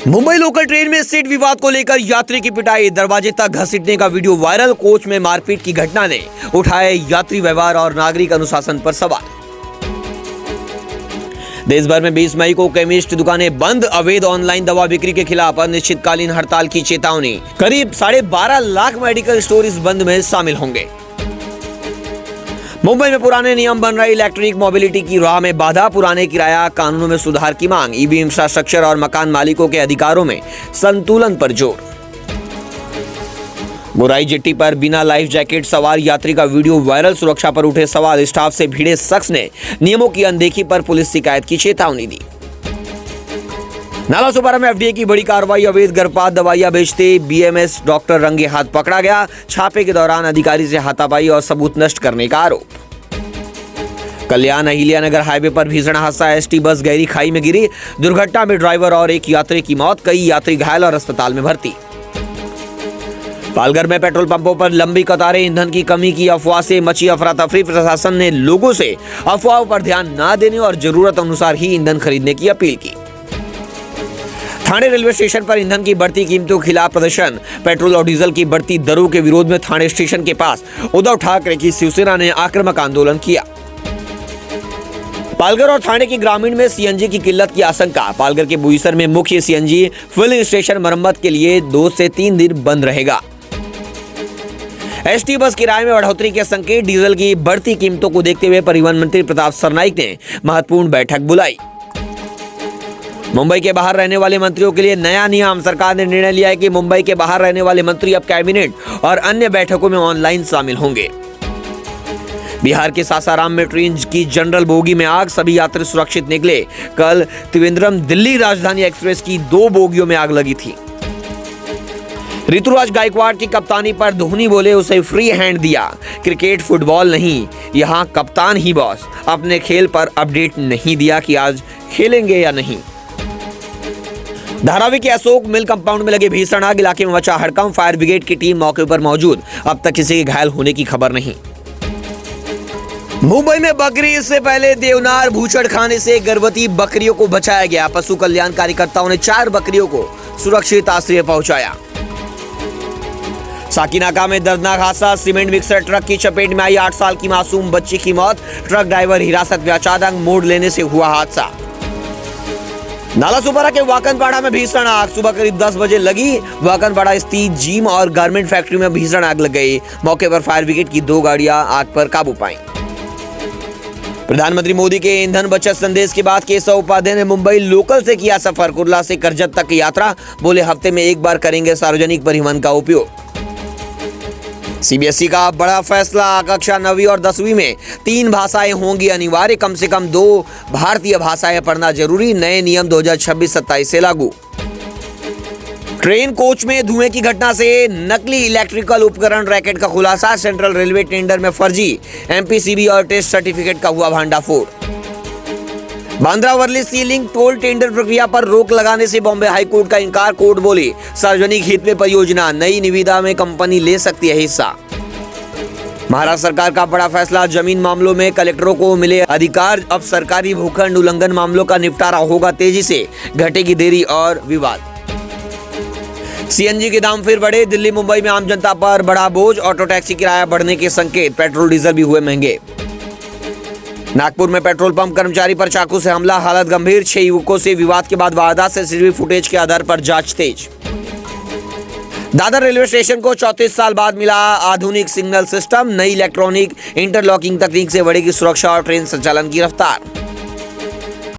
Mumbai local train में seat विवाद को लेकर यात्री की पिटाई, दरवाजे तक घसीटने का वीडियो वायरल। कोच में मारपीट की घटना ने उठाए यात्री व्यवहार और नागरिक अनुशासन पर सवाल। देश भर में 20 मई को केमिस्ट दुकानें बंद, अवैध ऑनलाइन दवा बिक्री के खिलाफ अनिश्चितकालीन हड़ताल की चेतावनी। करीब 12.5 लाख मेडिकल स्टोर इस बंद में शामिल होंगे। मुंबई में पुराने नियम बन रही इलेक्ट्रिक मोबिलिटी की राह में बाधा, पुराने किराया कानूनों में सुधार की मांग। ईवी इंफ्रास्ट्रक्चर और मकान मालिकों के अधिकारों में संतुलन पर जोर। बुराई जेट्टी पर बिना लाइफ जैकेट सवार यात्री का वीडियो वायरल, सुरक्षा पर उठे सवाल। स्टाफ से भिड़े शख्स ने नियमों की अनदेखी पर पुलिस शिकायत की चेतावनी दी। नालासोपारा में एफडीए की बड़ी कार्रवाई, अवैध गर्भपात दवाइयां बेचते बीएमएस डॉक्टर रंगे हाथ पकड़ा गया। छापे के दौरान अधिकारी से हाथापाई और सबूत नष्ट करने का आरोप। कल्याण अहिल्यानगर हाईवे पर भीषण हादसा, एसटी बस गहरी खाई में गिरी। दुर्घटना में ड्राइवर और एक यात्री की मौत, कई यात्री घायल और अस्पताल में भर्ती। पालघर में पेट्रोल पंपों पर लंबी कतारें, ईंधन की कमी की अफवाह से मची अफरा तफरी। प्रशासन ने लोगों से अफवाहों पर ध्यान न देने और जरूरत अनुसार ही ईंधन खरीदने की अपील की। थाने रेलवे स्टेशन पर ईंधन की बढ़ती कीमतों के खिलाफ प्रदर्शन, पेट्रोल और डीजल की बढ़ती दरों के विरोध में थाने स्टेशन के पास उद्धव ठाकरे की शिवसेना ने आक्रामक आंदोलन किया। पालघर और थाने के ग्रामीण में सीएनजी की किल्लत की आशंका। पालघर के बोईसर में मुख्य सीएनजी फिलिंग स्टेशन मरम्मत के लिए 2 से 3 दिन बंद रहेगा। एसटी बस किराए में बढ़ोतरी के संकेत, डीजल की बढ़ती कीमतों को देखते हुए परिवहन मंत्री प्रताप सरनाईक ने महत्वपूर्ण बैठक बुलाई। मुंबई के बाहर रहने वाले मंत्रियों के लिए नया नियम, सरकार ने निर्णय लिया है कि मुंबई के बाहर रहने वाले मंत्री अब कैबिनेट और अन्य बैठकों में ऑनलाइन शामिल होंगे। बिहार के सासाराम में ट्रेन की जनरल बोगी में आग, सभी यात्री सुरक्षित निकले। कल त्रिवेंद्रम दिल्ली राजधानी एक्सप्रेस की 2 बोगियों में आग लगी थी। ऋतुराज गायकवाड़ की कप्तानी पर धोनी बोले, उसे फ्री हैंड दिया। क्रिकेट फुटबॉल नहीं, यहाँ कप्तान ही बॉस। अपने खेल पर अपडेट नहीं दिया कि आज खेलेंगे या नहीं। धारावी के अशोक मिल कंपाउंड में लगे भीषण आग, इलाके में मचा हड़कंप। फायर ब्रिगेड की टीम मौके पर मौजूद, अब तक किसी के घायल होने की खबर नहीं। मुंबई में बकरी ईद से पहले देवनार भूचड़खाने से गर्भवती बकरियों को बचाया गया। पशु कल्याण कार्यकर्ताओं ने 4 बकरियों को सुरक्षित आश्रय पहुंचाया। साकिनाका में दर्दनाक हादसा, सीमेंट मिक्सर ट्रक की चपेट में आई 8 साल की मासूम बच्ची की मौत। ट्रक ड्राइवर हिरासत में, अचानक मोड़ लेने से हुआ हादसा। नालासोपारा के वाकनपाड़ा में भीषण आग, सुबह करीब 10 बजे लगी। वाकनपाड़ा स्थित जिम और गारमेंट फैक्ट्री में भीषण आग लग गई। मौके पर फायर ब्रिगेड की 2 गाड़ियां आग पर काबू पाईं। प्रधानमंत्री मोदी के ईंधन बचत संदेश के बाद केशव उपाध्याय ने मुंबई लोकल से किया सफर। कुर्ला से करजत तक की यात्रा, बोले हफ्ते में 1 बार करेंगे सार्वजनिक परिवहन का उपयोग। सीबीएसई का बड़ा फैसला, कक्षा 9वीं और 10वीं में 3 भाषाएं होंगी अनिवार्य, कम से कम 2 भारतीय भाषाएं पढ़ना जरूरी। नए नियम 2026-27 से लागू। ट्रेन कोच में धुएं की घटना से नकली इलेक्ट्रिकल उपकरण रैकेट का खुलासा। सेंट्रल रेलवे टेंडर में फर्जी एमपीसीबी और टेस्ट सर्टिफिकेट का हुआ भांडाफोड़। बांद्रा वर्ली सी लिंक टोल टेंडर प्रक्रिया पर रोक लगाने से बॉम्बे हाईकोर्ट का इंकार। कोर्ट बोली सार्वजनिक हित में परियोजना, नई निविदा में कंपनी ले सकती है हिस्सा। महाराष्ट्र सरकार का बड़ा फैसला, जमीन मामलों में कलेक्टरों को मिले अधिकार। अब सरकारी भूखंड उल्लंघन मामलों का निपटारा होगा तेजी से, घटेगी देरी और विवाद। सीएनजी के दाम फिर बढ़े, दिल्ली मुंबई में आम जनता पर बड़ा बोझ। ऑटो टैक्सी किराया बढ़ने के संकेत, पेट्रोल डीजल भी हुए महंगे। नागपुर में पेट्रोल पंप कर्मचारी पर चाकू से हमला, हालत गंभीर। 6 युवकों से विवाद के बाद वारदात से सीसीटीवी फुटेज के आधार पर जांच तेज। दादर रेलवे स्टेशन को 34 साल बाद मिला आधुनिक सिग्नल सिस्टम, नई इलेक्ट्रॉनिक इंटरलॉकिंग तकनीक से बढ़ेगी सुरक्षा और ट्रेन संचालन की रफ्तार।